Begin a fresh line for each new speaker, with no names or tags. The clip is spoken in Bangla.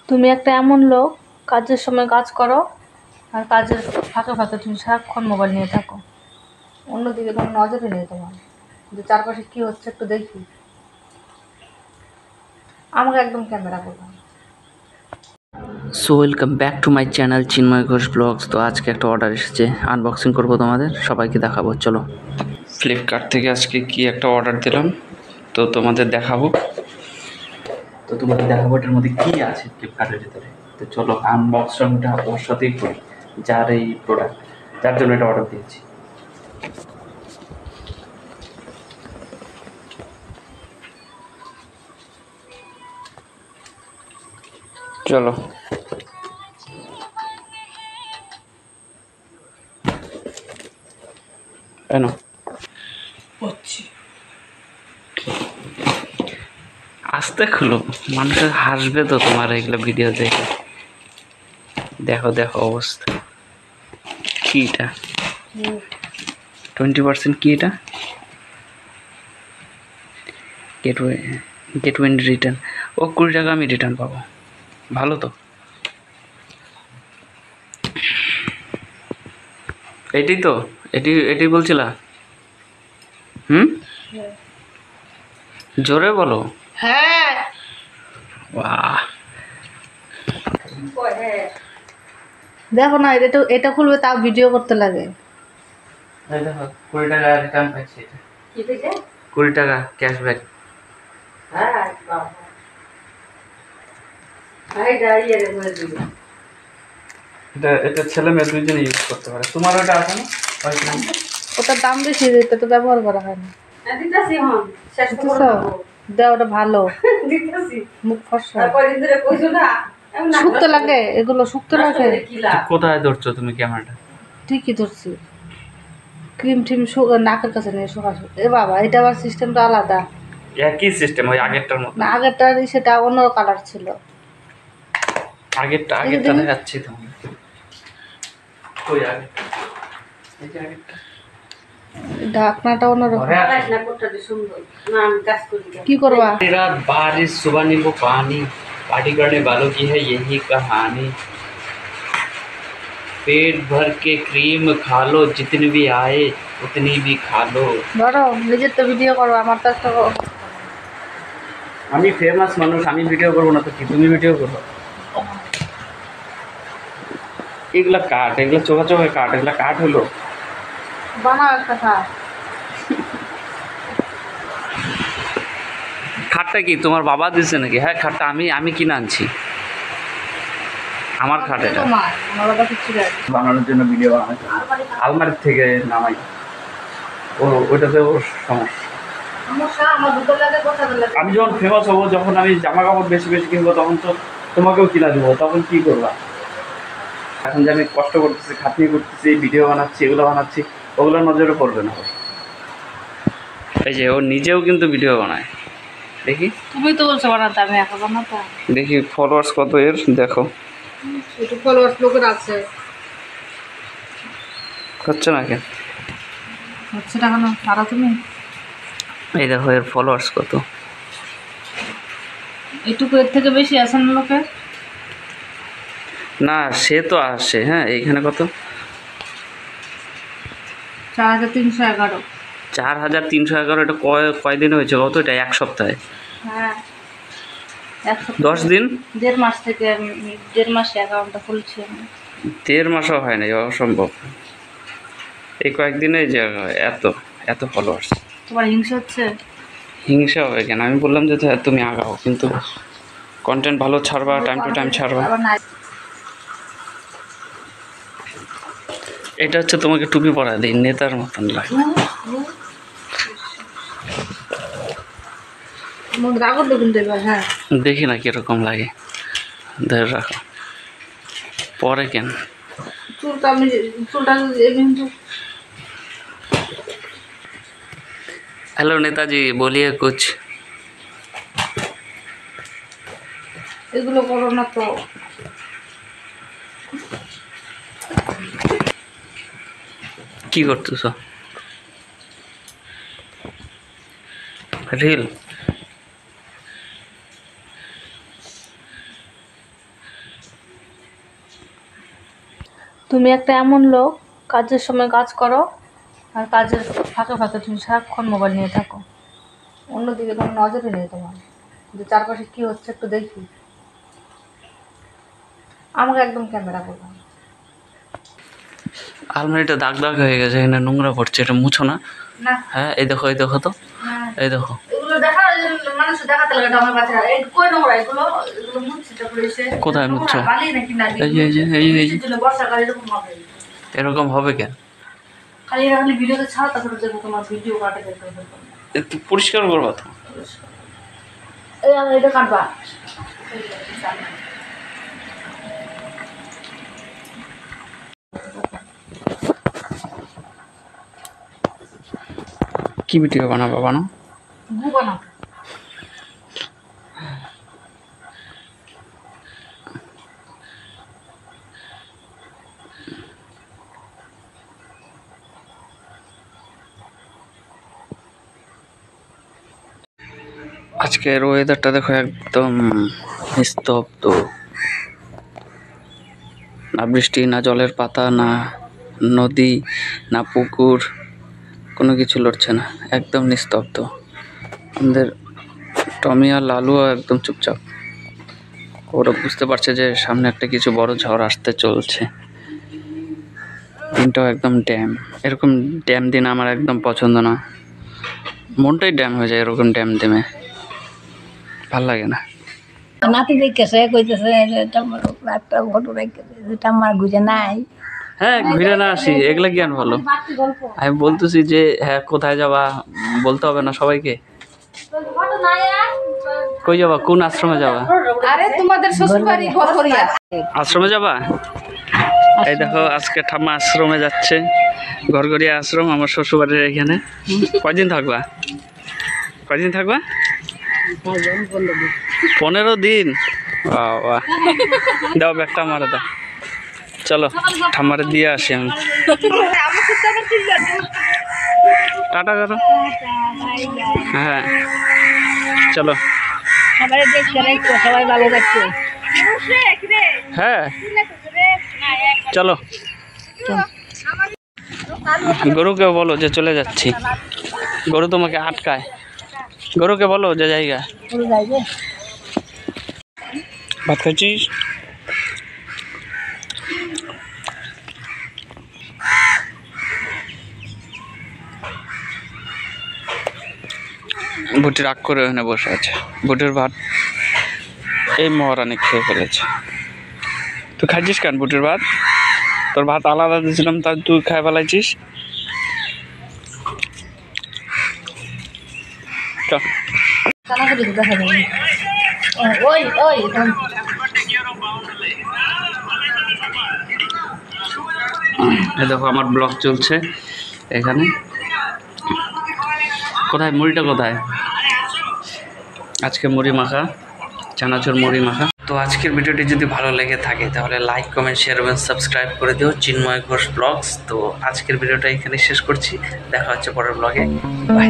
তুমি একটা এমন লোক, কাজের সময় কাজ করো আর কাজের ফাঁকে ফাঁকে তুমি সারাক্ষণ মোবাইল নিয়ে থাকো, অন্যদিকে কোনো নজরই নেই তোমার যে চারপাশে কী হচ্ছে একটু দেখি। আমাকে একদম ক্যামেরা করবো।
So welcome back to my channel Chinmoy Ghosh vlogs. তো আজকে একটা অর্ডার এসেছে, আনবক্সিং করবো, তোমাদের সবাইকে দেখাবো। চলো, ফ্লিপকার্ট থেকে আজকে কি একটা অর্ডার দিলাম, তো তোমাদের দেখাবো। এটার মধ্যে কী আছে ফ্লিপকার্টের ভিতরে। তো চলো আনবক্সিংটা ওর সাথেই করি, যার এই প্রোডাক্ট, যার জন্য এটা অর্ডার দিয়েছি। চলো, কেন আস্তে খুলো, মানুষের হাসবে তো তোমার এগুলো ভিডিও দেখে। দেখো দেখো অবস্থা কি, এটা 20% কি, এটা গেট ওয়েন রিটার্ন। ও 20 টাকা আমি রিটার্ন পাবো, ভালো তো। এটাই তো, এটি বলছিলা? জোরে বলো।
হ্যাঁ,
বাহ,
দেখো না, এটা খুলবে তাও ভিডিও করতে লাগে।
দেখো 20 টাকা রিটার্ন পাইছি। 20 টাকা ক্যাশব্যাক। এটা ছেলে মেয়ে দুইজনে ইউজ করতে পারে। তোমার ওটা আছে না?
ওটার দাম বেশি, এটা তো ব্যবহার করা হয় না। দেখ, ওটা ভালো, মুখ ফসা। শুকতে লাগে, এগুলো শুকতে লাগে।
কোথায় ধরছো তুমি ক্যামেরাটা?
ঠিকই ধরছি, ক্রিম টিম নাকের কাছে নিয়ে শোকা। এ বাবা, এটা আবার সিস্টেমটা আলাদা।
একই সিস্টেম, ওই আগেরটার মতো।
না, আগেরটার সেটা অন্য কালার ছিল।
আগেরটা দেখাচ্ছি তোমাকে। কই আগেরটা? এই যে আগেরটা,
ঢাকনাটা অন্যরকম। কি করবা?
रात बारिश सुबह नींबू पानी, पार्टी करने वालों की है यही कहानी। पेट भर के क्रीम खा लो, जितनी भी आए उतनी भी खा लो।
ধরো, নিজের তো ভিডিও করো, আমার তো একটা
আমি ফেমাস মানুষ, আমি ভিডিও করবো না তো কি তুমি ভিডিও করবো? এগুলা কাঠ, এগুলা চোখা চোখা কাঠ, এগুলা কাঠ হলো।
বানাও একটা খাট।
খাটটা কি তোমার বাবা দিচ্ছে নাকি? হ্যাঁ, খাটটা আমি কিনে আনছি, আমার খাট এটা। বানানোর জন্য ভিডিও বানাই, আলমারির থেকে নামাই। ওইটাতে ওর সমস্যা। আমি যখন ফেমাস হবো, যখন আমি জামা কাপড় বেশি বেশি কিনবো, তখন তো তোমাকেও কিনা দেবো, তখন কি করবা? এখন যে আমি কষ্ট করতেছি, খাটনি করতেছি, ভিডিও বানাচ্ছি, এগুলো বানাচ্ছি, ওগুলোর নজরে পড়বে না। এই যে ও নিজেও কিন্তু ভিডিও বানায়, দেখি।
তুমি তো বলছো বানাতে, আমি একা বানাতে।
দেখি ফলোয়ার্স কত এর, দেখো।
একটু ফলোয়ার্স লোকের আছে।
হচ্ছে না কেন?
হচ্ছে না কেন? তারা তুমি
এই দেখো এর ফলোয়ার্স কত।
এটুকু, এর থেকে বেশি আছে না লোকের?
না, সে তো আসে। হ্যাঁ, এইখানে কত?
4311।
4311। এটা কয়দিন হয়েছে কত? এটা 1 সপ্তাহে।
হ্যাঁ,
10 দিন।
1.5 মাস থেকে আমি 1.5 মাসে অ্যাকাউন্টটা খুলছি আমি।
1.5 মাসও হয় নাই, অসম্ভব। এই কয়েকদিনে যে এত ফলোয়ার্স।
তোমার হিংসা হচ্ছে?
হিংসা হবে কেন? আমি বললাম যে তুমি আগাও, কিন্তু কন্টেন্ট ভালো ছাড়বা, টাইম টু টাইম ছাড়বা। এটা হচ্ছে তোমাকে টুপি পরা দিই, নেতার মতন লাগে।
হ্যাঁ,
দেখি না কিরকম লাগে, ধরে রাখো। পরে কেন? हेलो नेताजी, बोलिए कुछ।
এগুলো করো না তো।
কি করতেছ? রিল?
তুমি একটা এমন লোক, কাজের সময় কাজ করো আর কাজের ফাঁকে ফাঁকে তুমি সারাক্ষণ মোবাইল নিয়ে থাকো। অন্যদিকে কোনো নজরই নেই তোমার, যে চারপাশে কী হচ্ছে একটু দেখি। আমাকে একদম ক্যামেরা করবো।
আলমারিটা দাগ দাগ হয়ে গেছে, এখানে নোংরা পড়ছে, এটা মুছো না?
না,
হ্যাঁ, এই দেখো তো, এই দেখো।
এগুলো দেখা মানুষ দেখাতে লাগে আমার কাছে। এই কই নোংরা এগুলো, এগুলো মুছছি তারপরে এসে
কোথায় মুছছো?
বালি নাকি না,
এই যে
বর্ষাকালে এরকম হবে।
এরকম হবে কেন?
খালি এরা খালি ভিডিওতে ছাড়া, তারপরে দেখবো তোমার ভিডিও কাটে দেখতে।
একটু পরিষ্কার করবা তো।
এই আমি এটা কাটবা।
কি ভিডিও বানাবো?
গু বানাও।
আজকের ওয়েদারটা দেখো, একদম নিস্তব্ধ। না বৃষ্টি, না জলের পাতা, না নদী, না পুকুর, কোনো কিছু লড়ছে না, একদম নিস্তব্ধ। আমাদের টমি আর লালুও একদম চুপচাপ। ওরা বুঝতে পারছে যে সামনে একটা কিছু বড় ঝড় আসতে চলছে। দিনটাও একদম ড্যাম। এরকম ড্যাম দিন আমার একদম পছন্দ না, মনটাই ড্যাম হয়ে যায় এরকম ড্যাম দিনে, ভাল লাগে না।
নাতি দেখতেছে কইতেছে একটা ফটো রেখেছে, যেটা আমার গুজে নাই।
হ্যাঁ, ঘুরে না আসি, এগুলা কি আর বলো। আমি বলতেছি যে হ্যাঁ, কোথায় যাবা বলতে হবে না সবাইকে। কই যাবা? কোন আশ্রমে যাবা?
আরে তোমাদের শ্বশুরবাড়ি ঘরঘরিয়া।
আশ্রমে যাবা? এই দেখো, আজকে ঠাম্মা আশ্রমে যাচ্ছে, ঘরঘরিয়া আশ্রম, আমার শ্বশুরবাড়ির এখানে। কয়দিন থাকবা? 15 দিন। বাবা, দাও ব্যাগটা আমার দাও। চলো ঠাম্মারে দিয়ে আসি আমি। টাটা করো। হ্যাঁ চলো।
সবাই দেখতে রাখতো, সবাই ভালো থাকতো।
হ্যাঁ চলো। গরুকে বলো যে চলে যাচ্ছি, গরু তোমাকে আটকায়। গরুকে বলো যে জায়গা। ভাত খাচ্ছিস? বুটি রাগ করে ওখানে বসে আছে। বুটির ভাত এই মহারানী খেয়ে ফেলেছে। তুই খাইছিস কেন বুটির ভাত? তোর ভাত আলাদা দিয়েছিলাম, তার তুই খাই ফেলাইছিস। দেখো আমার ব্লগ চলছে এখানে। কোথায় মুড়িটা? কোথায় আজকে মুড়ি মাখা, চানাচুর মুড়ি মাখা। তো আজকের ভিডিওটি যদি ভালো লেগে থাকে তাহলে লাইক, কমেন্ট, শেয়ার এবং সাবস্ক্রাইব করে দিও চিন্ময় ঘোষ ব্লগস। তো আজকের ভিডিওটা এখানে শেষ করছি, দেখা হচ্ছে পরের ব্লগে। বাই।